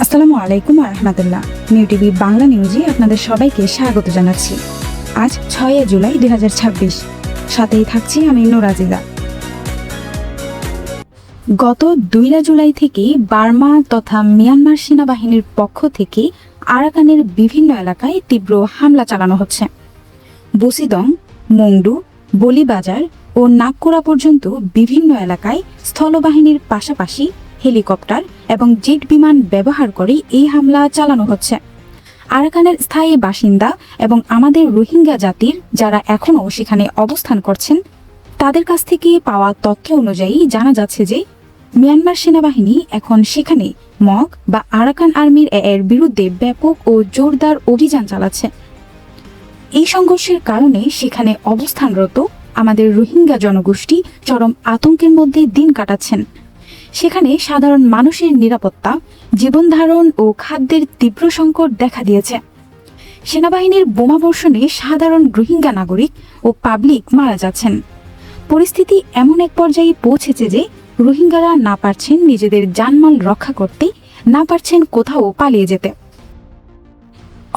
আসসালামু আলাইকুম রহমতুল্লাহ। New TV Bangla নিউজে আপনাদের সবাইকে স্বাগত জানাচ্ছি। আজ 6 জুলাই 2026, সাথেই থাকছি আমি নুরাজিলা। গত 2 জুলাই থেকে বার্মা তথা মিয়ানমার সেনাবাহিনীর পক্ষ থেকে আরাকানের বিভিন্ন এলাকায় তীব্র হামলা চালানো হচ্ছে। বসিদং, মংডু, বলিবাজার ও নাগকুড়া পর্যন্ত বিভিন্ন এলাকায় স্থলবাহিনীর পাশাপাশি হেলিকপ্টার এবং জেট বিমান ব্যবহার করে এই হামলা চালানো হচ্ছে। আরাকানের স্থায়ী বাসিন্দা এবং আমাদের রোহিঙ্গা জাতির যারা এখনও সেখানে অবস্থান করছেন তাদের কাছ থেকে পাওয়া তথ্য অনুযায়ী জানা যাচ্ছে যে মিয়ানমার সেনাবাহিনী এখন সেখানে মগ বা আরাকান আর্মির এর বিরুদ্ধে ব্যাপক ও জোরদার অভিযান চালাচ্ছে। এই সংঘর্ষের কারণে সেখানে অবস্থানরত আমাদের রোহিঙ্গা জনগোষ্ঠী চরম আতঙ্কের মধ্যে দিন কাটাচ্ছেন। সেখানে সাধারণ মানুষের নিরাপত্তা, জীবনধারণ ও খাদ্যের তীব্র সংকট দেখা দিয়েছে। সেনাবাহিনীর বোমাবর্ষণে সাধারণ রোহিঙ্গা নাগরিক ও পাবলিক মারা যাচ্ছেন। পরিস্থিতি এমন এক পর্যায়ে পৌঁছেছে যে রোহিঙ্গারা না পারছেন নিজেদের জানমাল রক্ষা করতে, না পারছেন কোথাও পালিয়ে যেতে।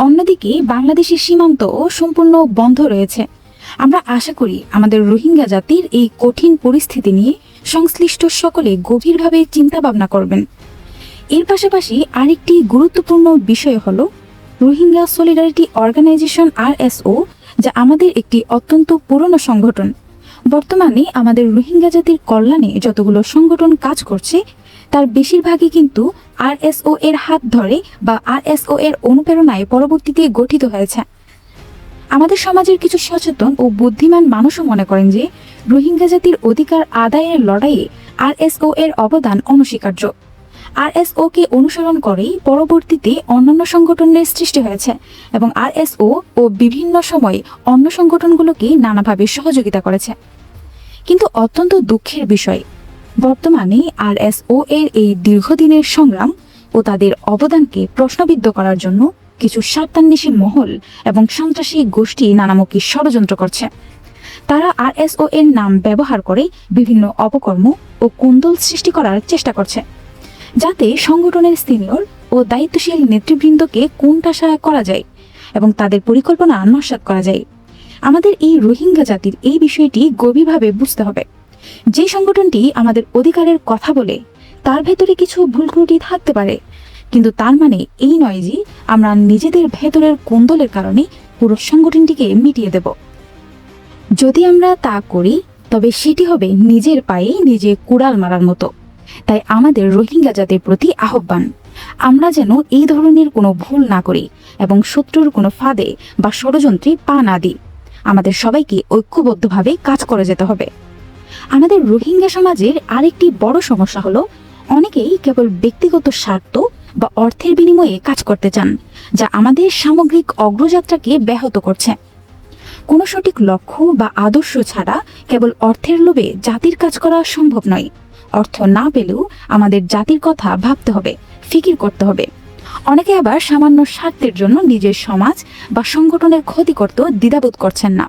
অন্যদিকে বাংলাদেশের সীমান্তও সম্পূর্ণ বন্ধ রয়েছে। আমরা আশা করি আমাদের রোহিঙ্গা জাতির এই কঠিন পরিস্থিতি নিয়ে সংশ্লিষ্ট সকলে গভীরভাবে চিন্তা ভাবনা করবেন। এর পাশাপাশি আরেকটি গুরুত্বপূর্ণ বিষয় হল রোহিঙ্গা সলিডারিটি অর্গানাইজেশন RSO, যা আমাদের একটি অত্যন্ত পুরনো সংগঠন। বর্তমানে আমাদের রোহিঙ্গা জাতির কল্যাণে যতগুলো সংগঠন কাজ করছে তার বেশিরভাগই কিন্তু RSO এর হাত ধরে বা RSO এর অনুপ্রেরণায় পরবর্তীতে গঠিত হয়েছে। আমাদের সমাজের কিছু সচেতন ও বুদ্ধিমান মানুষও মনে করেন যে রোহিঙ্গা জাতির অধিকার আদায়ের লড়াইয়ে RSO এর অবদান অনস্বীকার্য। RSO কে অনুসরণ করেই পরবর্তীতে অন্যান্য সংগঠনের সৃষ্টি হয়েছে এবং RSO ও বিভিন্ন সময়ে অন্য সংগঠনগুলোকে নানাভাবে সহযোগিতা করেছে। কিন্তু অত্যন্ত দুঃখের বিষয়, বর্তমানে RSO এর এই দীর্ঘদিনের সংগ্রাম ও তাদের অবদানকে প্রশ্নবিদ্ধ করার জন্য কিছু স্বার্থান্বেষী মহল এবং সন্ত্রাসী গোষ্ঠী নানামুখী ষড়যন্ত্র করছে। তারা RSO এর নাম ব্যবহার করে বিভিন্ন অপকর্ম ও কুন্দল সৃষ্টি করার চেষ্টা করছে, যাতে সংগঠনের সিনিয়র ও দায়িত্বশীল নেতৃবৃন্দকে কোণঠাসা করা যায় এবং তাদের পরিকল্পনা নস্যাৎ করা যায়। আমাদের এই রোহিঙ্গা জাতির এই বিষয়টি গভীরভাবে বুঝতে হবে। যে সংগঠনটি আমাদের অধিকারের কথা বলে তার ভেতরে কিছু ভুল ত্রুটি থাকতে পারে, কিন্তু তার মানে এই নয় যে আমরা নিজেদের ভেতরের কোন্দলের কারণে পুরো সংগঠনটিকে মিটিয়ে দেব। যদি আমরা তা করি তবে সেটি হবে নিজের পায়ে নিজে কুড়াল মারার মতো। তাই আমাদের রোহিঙ্গা জাতির প্রতি আহ্বান, আমরা যেন এই ধরনের কোনো ভুল না করি এবং শত্রুর কোনো ফাঁদে বা ষড়যন্ত্রে পা না দিই। আমাদের সবাইকে ঐক্যবদ্ধভাবে কাজ করে যেতে হবে। আমাদের রোহিঙ্গা সমাজের আরেকটি বড় সমস্যা হলো অনেকেই কেবল ব্যক্তিগত স্বার্থ বা অর্থের বিনিময়ে কাজ করতে চান, যা আমাদের সামগ্রিক অগ্রযাত্রাকে ব্যাহত করছে। কোনো সঠিক লক্ষ্য বা আদর্শ ছাড়া কেবল অর্থের লোভে জাতির কাজ করা সম্ভব নয়। অর্থ না পেলেও আমাদের জাতির কথা ভাবতে হবে, ফিকির করতে হবে। অনেকে আবার সামান্য স্বার্থের জন্য নিজের সমাজ বা সংগঠনের ক্ষতি করতেও দ্বিধাবোধ করছেন না।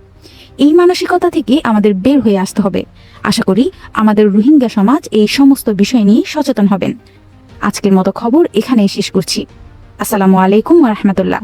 এই মানসিকতা থেকে আমাদের বের হয়ে আসতে হবে। আশা করি আমাদের রোহিঙ্গা সমাজ এই সমস্ত বিষয় নিয়ে সচেতন হবেন। আজকের মতো খবর এখানেই শেষ করছি। আসসালামু আলাইকুম ওয়া রাহমাতুল্লাহ।